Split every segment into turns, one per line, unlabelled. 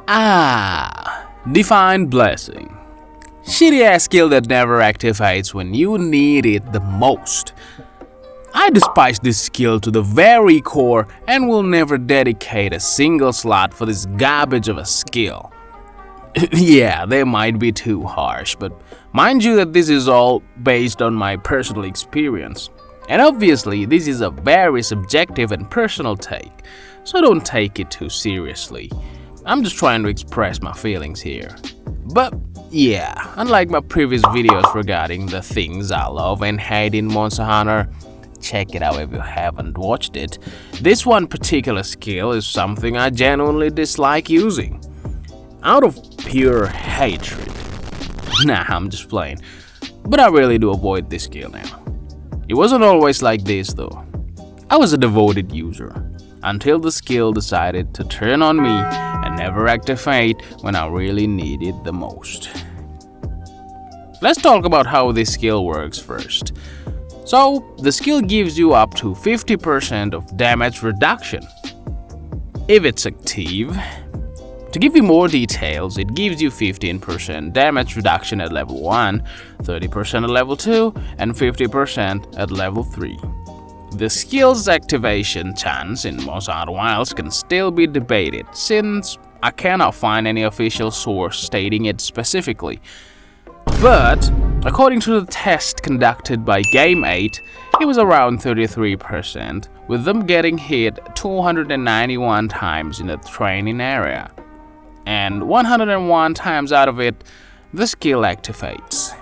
Divine Blessing. Shitty ass skill that never activates when you need it the most. I despise this skill to the very core and will never dedicate a single slot for this garbage of a skill. Yeah, they might be too harsh, but mind you that this is all based on my personal experience. And obviously, this is a very subjective and personal take, so don't take it too seriously. I'm just trying to express my feelings here. But yeah, unlike my previous videos regarding the things I love and hate in Monster Hunter, check it out if you haven't watched it, this one particular skill is something I genuinely dislike using. Out of pure hatred. Nah, I'm just playing. But I really do avoid this skill now. It wasn't always like this though. I was a devoted user, until the skill decided to turn on me and never activate when I really need it the most. Let's talk about how this skill works first. So, the skill gives you up to 50% of damage reduction if it's active. To give you more details, it gives you 15% damage reduction at level 1, 30% at level 2, and 50% at level 3. The skill's activation chance in Monster Hunter Wilds can still be debated, since I cannot find any official source stating it specifically. But, according to the test conducted by Game 8, it was around 33%, with them getting hit 291 times in the training area. And 101 times out of it, the skill activates.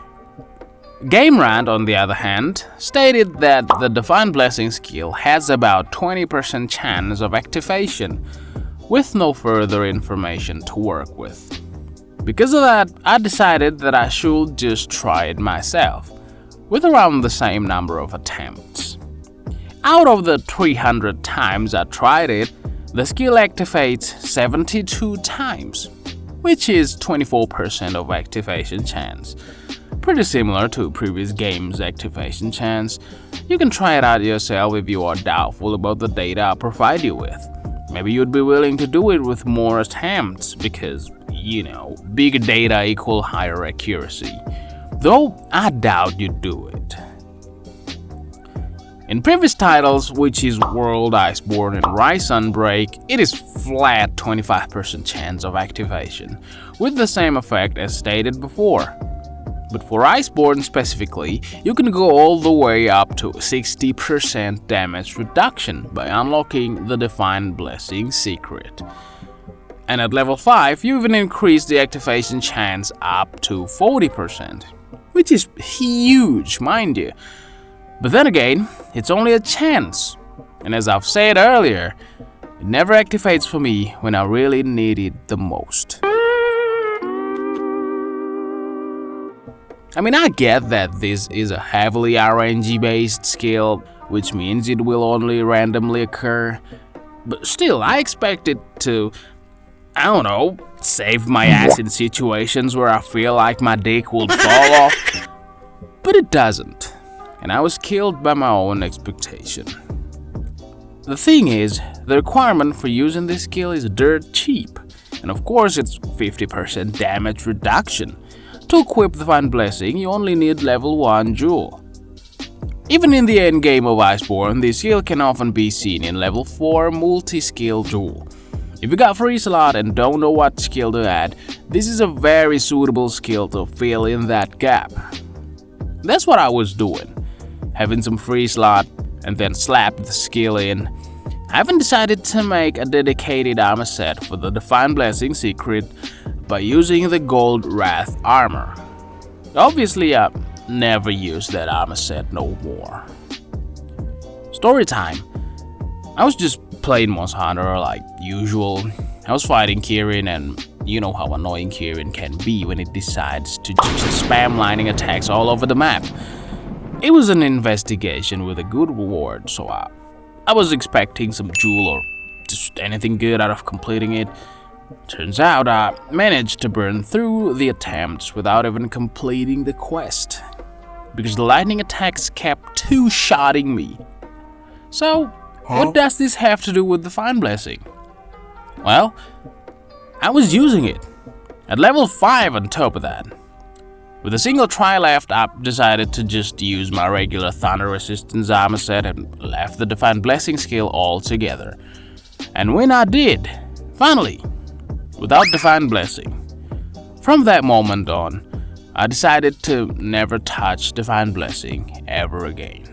Game Rant, on the other hand, stated that the Divine Blessing skill has about 20% chance of activation, with no further information to work with. Because of that, I decided that I should just try it myself, with around the same number of attempts. Out of the 300 times I tried it, the skill activates 72 times, which is 24% of activation chance. Pretty similar to previous games' activation chance. You can try it out yourself if you are doubtful about the data I provide you with. Maybe you'd be willing to do it with more attempts because, bigger data equal higher accuracy. Though I doubt you'd do it. In previous titles, which is World, Iceborne, and Rise Sunbreak, it is flat 25% chance of activation, with the same effect as stated before. But for Iceborne specifically, you can go all the way up to 60% damage reduction by unlocking the Divine Blessing secret. And at level 5, you even increase the activation chance up to 40%, which is huge, mind you. But then again, it's only a chance, and as I've said earlier, it never activates for me when I really need it the most. I mean, I get that this is a heavily RNG based skill, which means it will only randomly occur, but still, I expect it to, save my ass in situations where I feel like my dick will fall off, but it doesn't. And I was killed by my own expectation. The thing is, the requirement for using this skill is dirt cheap, and of course it's 50% damage reduction. To equip the Divine Blessing, you only need level 1 jewel. Even in the endgame of Iceborne, this skill can often be seen in level 4 multi-skill jewel. If you got free slot and don't know what skill to add, this is a very suitable skill to fill in that gap. That's what I was doing. Having some free slot and then slap the skill in. I haven't decided to make a dedicated armor set for the Divine Blessing secret by using the Gold Wrath armor. Obviously, I never use that armor set no more. Story time. I was just playing Monster Hunter like usual. I was fighting Kirin, and you know how annoying Kirin can be when it decides to just spam lightning attacks all over the map. It was an investigation with a good reward, so I was expecting some jewel or just anything good out of completing it. Turns out I managed to burn through the attempts without even completing the quest, because the lightning attacks kept two-shotting me. So, what does this have to do with the Divine Blessing? Well, I was using it at level 5 on top of that. With a single try left, I decided to just use my regular thunder resistance armor set and left the Divine Blessing skill altogether. And when I did, finally, without Divine Blessing, from that moment on, I decided to never touch Divine Blessing ever again.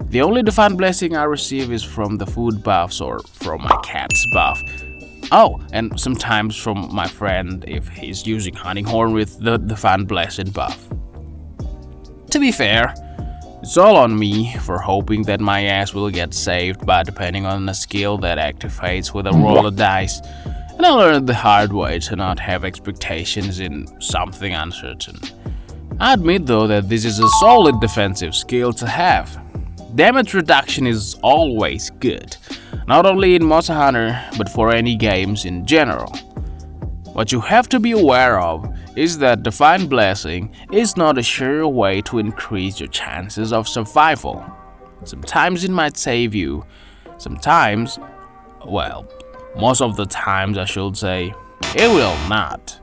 The only Divine Blessing I receive is from the food buffs or from my cat's buff. Oh, and sometimes from my friend if he's using Hunting Horn with the Divine Blessing buff. To be fair, it's all on me for hoping that my ass will get saved by depending on a skill that activates with a roll of dice, and I learned the hard way to not have expectations in something uncertain. I admit though that this is a solid defensive skill to have. Damage reduction is always good, not only in Monster Hunter, but for any games in general. What you have to be aware of is that Divine Blessing is not a sure way to increase your chances of survival. Sometimes it might save you, sometimes, well, most of the times I should say, it will not.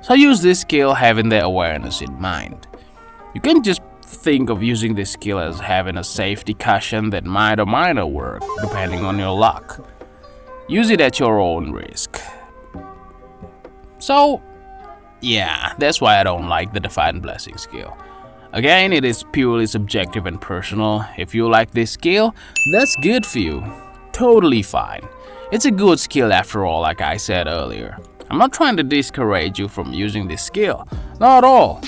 So use this skill having the awareness in mind. You can just think of using this skill as having a safety cushion that might or might not work, depending on your luck. Use it at your own risk. So, yeah, that's why I don't like the Divine Blessing skill. Again, it is purely subjective and personal. If you like this skill, that's good for you. Totally fine. It's a good skill after all, like I said earlier. I'm not trying to discourage you from using this skill. Not at all.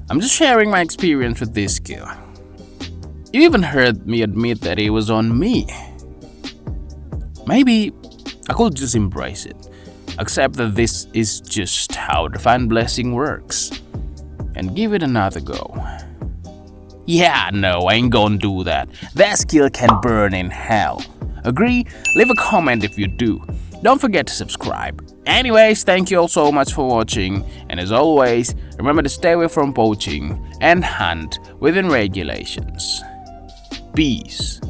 I'm just sharing my experience with this skill. You even heard me admit that it was on me. Maybe I could just embrace it. Accept that this is just how Divine Blessing works. And give it another go. Yeah, no, I ain't gonna do that. That skill can burn in hell. Agree? Leave a comment if you do. Don't forget to subscribe. Anyways, thank you all so much for watching, and as always, remember to stay away from poaching and hunt within regulations. Peace.